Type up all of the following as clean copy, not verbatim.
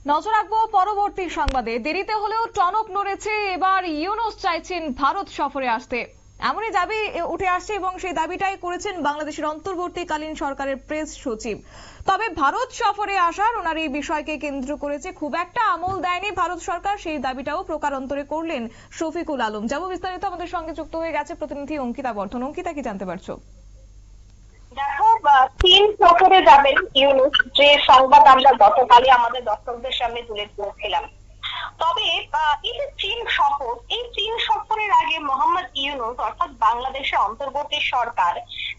নজর রাখবো পরবর্তী সংবাদে। দেরিতে হলেও টনক নড়েছে, এবার ইউনূস চাইছেন ভারত সফরে আসতে, এমনই দাবি উঠে আসছে এবং সেই দাবিটাই করেছেন বাংলাদেশের অন্তর্বর্তীকালীন সরকারের প্রেস সচিব। তবে ভারত সফরে আসার ওনার এই বিষয়কে কেন্দ্র করেছে খুব একটা আমল দেয়নি ভারত সরকার, সেই দাবিটাও প্রকারান্তরে করলেন শফিকুল আলম। যাবো বিস্তারিত, আমাদের সঙ্গে যুক্ত হয়ে গেছে প্রতিনিধি অঙ্কিতা বর্ধন। অঙ্কিতা, কি জানতে পারছো? দেখো, চীন সফরে যাবেন ইউনূস, যে সংবাদ আমরা গতকালই আমাদের দর্শকদের সামনে তুলে ধরেছিলাম। তবে এই যে চীন সফর, এই চীন সফরের আগে মোহাম্মদ ইউনূস অর্থাৎ বাংলাদেশের অন্তর্বর্তী সরকার,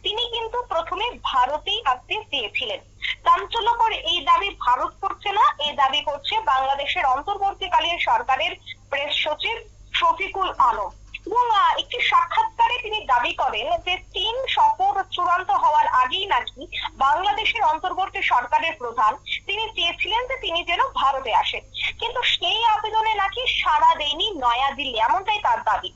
তিনি কিন্তু প্রথমে ভারতেই আসতে চেয়েছিলেন। চাঞ্চল্যকর এই দাবি ভারত করছে না, এই দাবি করছে বাংলাদেশের অন্তর্বর্তীকালীন সরকারের প্রেস সচিব শফিকুল আলম। এবং একটি সাক্ষাৎকারে তিনি দাবি করেন যে চীন সফর চূড়ান্ত হওয়ার আগেই নাকি বাংলাদেশের অন্তর্বর্তী সরকারের প্রধান তিনি চেয়েছিলেন যে তিনি যেন ভারতে আসেন, কিন্তু সেই আবেদনে নাকি সাড়া দেয়নি নয়াদিল্লি, এমনটাই তার দাবি।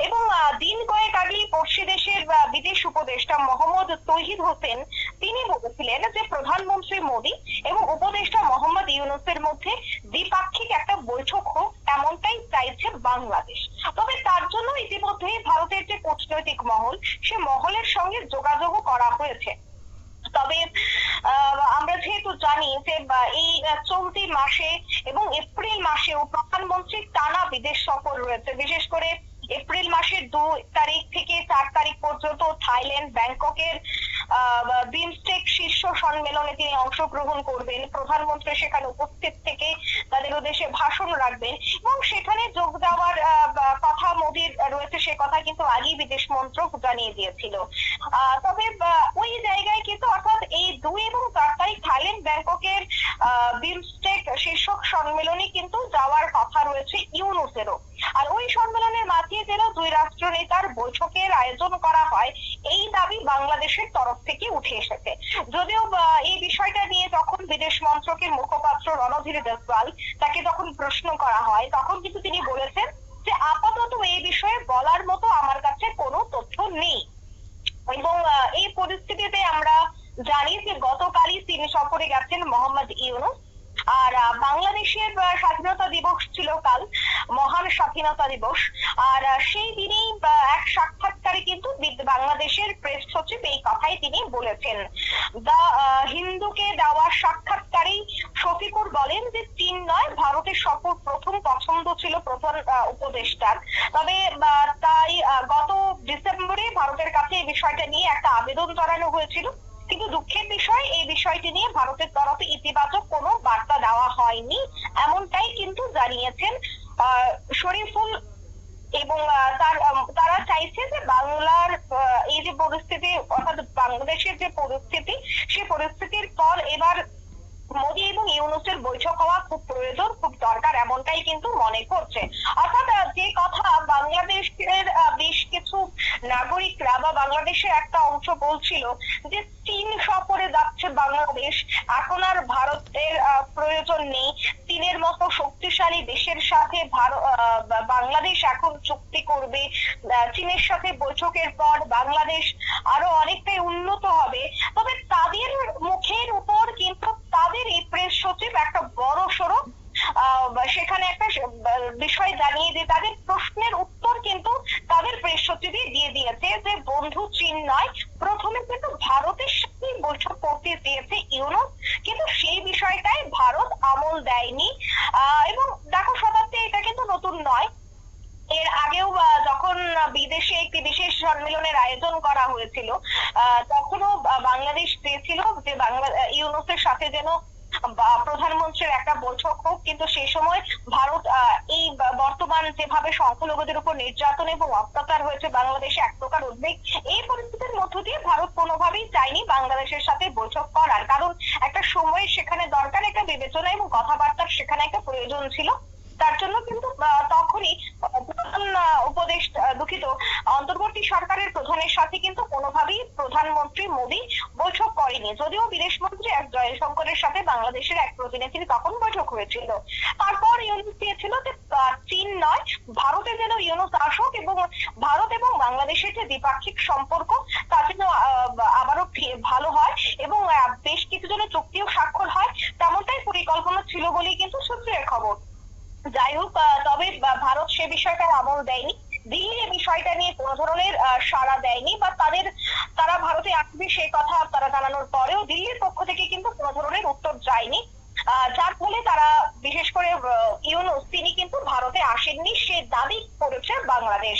এবং দিন কয়েক আগেই পড়শি দেশের বিদেশ উপদেষ্টা মোহাম্মদ তৌহিদ হোসেন তিনি বলেছিলেন যে প্রধানমন্ত্রী মোদী এবং উপদেষ্টা মোহাম্মদ ইউনূসের মধ্যে দ্বিপাক্ষিক একটা বৈঠক হোক, এমনটাই চাইছে বাংলাদেশ। তবে তার জন্য ইতিমধ্যে ভারতের যে কূটনৈতিক মহল, সে মহলের সঙ্গে যোগাযোগও করা হয়েছে। তবে আমরা যেহেতু জানি যে এই চলতি মাসে এবং এপ্রিল মাসেও প্রধানমন্ত্রীর টানা বিদেশ সফর রয়েছে। বিশেষ করে এপ্রিল মাসের 2 তারিখ থেকে 4 তারিখ পর্যন্ত থাইল্যান্ড ব্যাংককের বিমস্টেক শীর্ষ সম্মেলনে তিনি অংশগ্রহণ করবেন। প্রধানমন্ত্রী সেখানে উপস্থিত থেকে তাদের উদ্দেশ্যে ভাষণ রাখবেন এবং সেখানে যোগ দেওয়ার কথা মোদির রয়েছে, সে কথা কিন্তু আগেই বিদেশ মন্ত্রক জানিয়ে দিয়েছিল। তবে ওই জায়গায় কিন্তু অর্থাৎ এই 2 এবং 4 তারিখ থাইল্যান্ড ব্যাংককের বিমস্টেক শীর্ষক সম্মেলনে কিন্তু যাওয়ার কথা রয়েছে ইউনূসেরও। আর ওই সম্মেলনের মাঝে যেন 2 রাষ্ট্র নেতার বৈঠকের আয়োজন করা হয়, এই দাবি বাংলাদেশের তরফ থেকে উঠে এসেছে। যদিও এই বিষয়টা নিয়ে যখন বিদেশ মন্ত্রকের মুখপাত্র রণধীর দেসওয়াল তাকে যখন প্রশ্ন করা হয়, তখন কিন্তু তিনি বলেছেন যে আপাতত এই বিষয়ে বলার মতো আমার কাছে কোনো তথ্য নেই। এবং এই পরিস্থিতিতে আমরা জানি যে গতকালই চীন সফরে গেছেন মোহাম্মদ ইউনূস। আর বাংলাদেশের স্বাধীনতা দিবস ছিল কাল, মহান স্বাধীনতা দিবস। আর সেই দিনেই এক সাক্ষাৎকারে কিন্তু বাংলাদেশের প্রেস সচিব এই কথাই তিনি বলেছেন। দা হিন্দুকে দেওয়া সাক্ষাৎকারেই শফিকুর বলেন যে চীন নয়, ভারতের সফর প্রথম পছন্দ ছিল প্রধান উপদেষ্টার। তবে তাই গত ডিসেম্বরে ভারতের কাছে এই বিষয়টা নিয়ে একটা আবেদন জানানো হয়েছিল, কিন্তু দুঃখের বিষয় এই বিষয়টি নিয়ে ভারতের তরফে ইতিবাচক কোনো বার্তা দেওয়া হয়নি, এমনটাই কিন্তু জানিয়েছেন শরীফুল। এবং তারা চাইছে যে বাংলার এই যে পরিস্থিতি অর্থাৎ বাংলাদেশের যে পরিস্থিতি, সেই পরিস্থিতির পর এবার মোদী এবং ইউনূসের বৈঠক হওয়া খুব প্রয়োজন, খুব দরকার, এমনটাই কিন্তু মনে করছে। অর্থাৎ যে কথা বাংলাদেশের বেশ কিছু নাগরিকরা বা বাংলাদেশের একটা অংশ বলছিল যে চীন সফরে যাচ্ছে বাংলাদেশ, এখন আর ভারতের প্রয়োজন নেই, চীনের মতো শক্তিশালী দেশের সাথে বাংলাদেশ এখন চুক্তি করবে, চীনের সাথে বৈঠকের পর বাংলাদেশ আরো অনেকটাই উন্নত হবে। তবে তাদের মুখের উপর কিন্তু তাদের এই প্রেস সচিব একটা বড় সড়ো সেখানে একটা বিষয় জানিয়ে দিয়ে তাদের প্রশ্নের উত্তর কিন্তু তাদের প্রেস সচিবই দিয়ে দিয়েছে যে বন্ধু চীন নয়, প্রথমে কিন্তু ভারতের সাথে বৈঠক করতে চেয়েছে ইউনূস, কিন্তু সেই বিষয়টাই ভারত আমল দেয়নি। এবং দেখো শতাব্দী, এটা কিন্তু নতুন নয়, এর আগেও যখন বিদেশে একটি বিশেষ সম্মেলনের আয়োজন করা হয়েছিল, তখনও বাংলাদেশ চেয়েছিল যে ইউনূসের সাথে যেন প্রধানমন্ত্রীর একটা বৈঠক হোক, কিন্তু সেই সময় ভারত এই বর্তমান যেভাবে সংখ্যালঘুদের উপর নির্যাতন এবং অত্যাচার হয়েছে বাংলাদেশে এক প্রকার উদ্বেগ, এই পরিস্থিতির মধ্য দিয়ে ভারত কোনোভাবেই চায়নি বাংলাদেশের সাথে বৈঠক করার, কারণ একটা সময় সেখানে দরকার, একটা বিবেচনা এবং কথাবার্তার সেখানে একটা প্রয়োজন ছিল। তার জন্য কিন্তু তখনই অন্তর্বর্তী সরকারের প্রধানের সাথে কিন্তু কোনোভাবেই প্রধানমন্ত্রী মোদী বৈঠক করেনি, যদিও বিদেশ মন্ত্রী এস জয়শঙ্করের সাথে বাংলাদেশের এক প্রতিনিধির তখন বৈঠক হয়েছিল। তারপর ইউনূস চেয়েছিল যে চীন নয়, ভারতে যেন ইউনূস আসুক এবং ভারত এবং বাংলাদেশের যে দ্বিপাক্ষিক সম্পর্ক তা যেন আবারও ভালো হয় এবং বেশ কিছু জনের চুক্তিও স্বাক্ষর হয়, তেমনটাই পরিকল্পনা ছিল বলেই কিন্তু সূত্রের খবর। যাই হোক, তবে ভারত সে বিষয়টার আমল দেয়নি। দিল্লি এই বিষয়টা নিয়ে কোনো ধরনের সাড়া দেয়নি বা তারা ভারতে আসবে সে কথা তারা জানানোর পরেও দিল্লির পক্ষ থেকে কিন্তু কোনো ধরনের উত্তর যায়নি। যার ফলে তারা বিশেষ করে ইউনূস তিনি কিন্তু ভারতে আসেননি, সে দাবি করেছে বাংলাদেশ।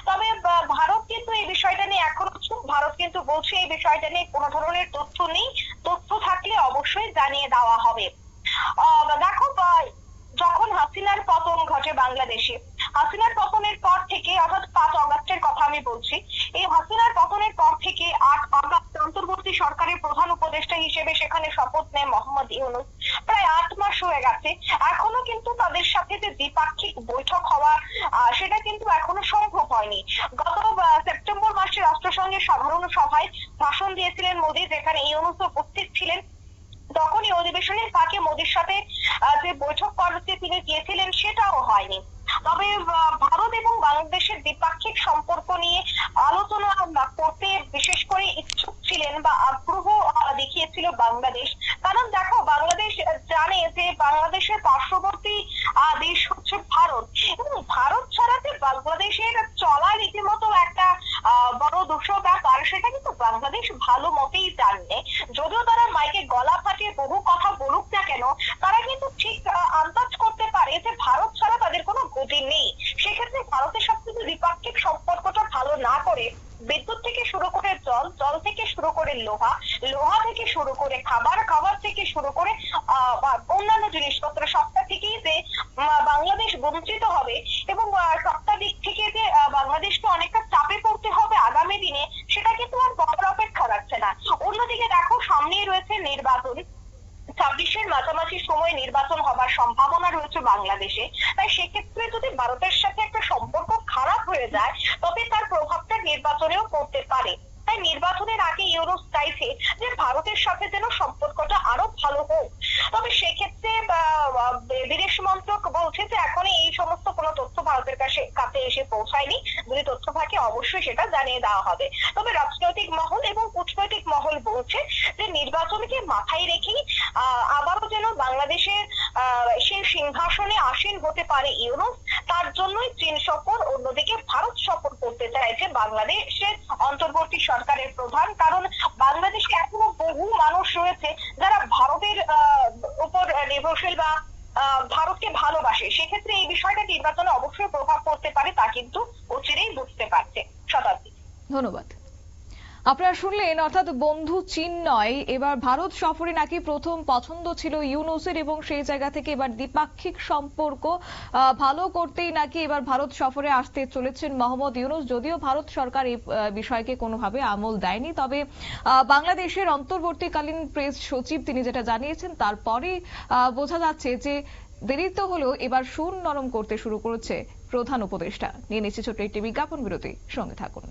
তবে ভারত কিন্তু এই বিষয়টা নিয়ে এখনো চুপ। ভারত কিন্তু বলছে এই বিষয়টা নিয়ে কোনো ধরনের তথ্য নেই, তথ্য থাকলে অবশ্যই জানিয়ে দেওয়া হবে। দেখো, যখন হাসিনার পতন ঘটে বাংলাদেশে, হাসিনার পতনের পর থেকে অর্থাৎ 5 অগাস্টের কথা আমি বলছি, এই হাসিনার পতনের পর থেকে 8 অগাস্ট অন্তর্বর্তী সরকারের প্রধান উপদেষ্টা হিসেবে সেখানে শপথ নেয় মোহাম্মদ ইউনূস। প্রায় 8 মাস হয়ে গেছে, এখনো কিন্তু তাদের সাথে যে দ্বিপাক্ষিক বৈঠক হওয়া সেটা কিন্তু এখনো সম্ভব হয়নি। গত সেপ্টেম্বর মাসে রাষ্ট্রসংঘের সাধারণ সভায় ভাষণ দিয়েছিলেন মোদী, যেখানে ইউনূস উপস্থিত ছিলেন। তখনই অধিবেশনের ফাঁকে মোদীর সাথে যে বৈঠক করতে তিনি গিয়েছিলেন সেটাও হয়নি। তবে ভারত এবং বাংলাদেশের দ্বিপাক্ষিক সম্পর্ক নিয়ে আলোচনা করতে বিশেষ করে ইচ্ছুক ছিলেন বা আগ্রহ দেখিয়েছিল বাংলাদেশ। কারণ দেখো, বাংলাদেশ জানে যে বাংলাদেশের পার্শ্ববর্তী দেশ হচ্ছে ভারত, এবং ভারত ছাড়া যে বাংলাদেশের চলা রীতিমতো একটা বড় দুঃসহ ব্যাপার, সেটা কিন্তু বাংলাদেশ ভালো মতেই জানে। যদিও তারা মাইকে গলা ফাটিয়ে বহু কথা বলুক না কেন, তারা কিন্তু ঠিক আন্দাজ করতে পারে যে ভারত ছাড়া তাদের কোনো গতি নেই। সেক্ষেত্রে ভারতের সাথে যদি দ্বিপাক্ষিক সম্পর্কটা ভালো না করে, বিদ্যুৎ থেকে শুরু করে জল, জল থেকে শুরু করে লোহা, লোহা থেকে শুরু করে খাবার, খাবার থেকে শুরু করে অন্যান্য জিনিসপত্র সবটা থেকেই যে বাংলাদেশ বঞ্চিত হবে এবং সবটা দিক থেকে যে বাংলাদেশকে অনেকটা চাপে পড়তে হবে আগামী দিনে, সেটা কিন্তু আর বড় অপেক্ষা রাখছে না। অন্যদিকে দেখো, সামনেই রয়েছে নির্বাচন। 26-এর মাঝামাঝি সময় নির্বাচন হবার সম্ভাবনা রয়েছে বাংলাদেশে। তাই সেক্ষেত্রে যদি ভারতের সাথে একটা সম্পর্ক খারাপ হয়ে যায়, তবে তার প্রভাবটা নির্বাচনেও পড়তে পারে। তাই নির্বাচনের আগে ইউনূস চাইছে যে ভারতের সাথে যেন সম্পর্কটা আরো ভালো হোক। তবে সেক্ষেত্রে বিদেশ মন্ত্রক বলছে যে এখন এই সমস্ত কোনো তথ্য ভারতের কাছে এসে পৌঁছায়নি। যদি তথ্য থাকে অবশ্যই সেটা জানিয়ে দেওয়া হবে। তবে রাজনৈতিক মহল এবং কূটনৈতিক মহল বলছে যে নির্বাচনকে মাথায় রেখেই আবারও যেন বাংলাদেশের সেই সিংহাসনে আসীন হতে পারে ইউনূস, তার জন্যই চীন সফর, অন্যদিকে ভারত সফর করতে চাইছে বাংলাদেশের অন্তর্বর্তী সরকারের প্রধান। কারণ বাংলাদেশে এখনো বহু মানুষ রয়েছে যারা ভারতের উপর নির্ভরশীল বা ভারতকে ভালোবাসে। সেক্ষেত্রে এই বিষয়টা নির্বাচনে অবশ্যই প্রভাব পড়তে পারে, তা কিন্তু অচিরেই বুঝতে পারছে। শতাব্দী, ধন্যবাদ। আপনারা শুনলেন, অর্থাৎ বন্ধু চীন নয়, এবার ভারত সফরে নাকি প্রথম পছন্দ ছিল ইউনূসের, এবং সেই জায়গা থেকে এবার দ্বিপাক্ষিক সম্পর্ক ভালো করতেই নাকি এবার ভারত সফরে আসতে চলেছেন মোহাম্মদ ইউনূস। যদিও ভারত সরকার এই বিষয়কে কোনোভাবে আমল দেয়নি, তবে বাংলাদেশের অন্তর্বর্তীকালীন প্রেস সচিব তিনি যেটা জানিয়েছেন, তারপরে বোঝা যাচ্ছে যে দেরিতে হলেও এবার সুর নরম করতে শুরু করেছে প্রধান উপদেষ্টা। নিয়ে নিচ্ছে ছোট্ট একটি বিজ্ঞাপন বিরতি, সঙ্গে থাকুন।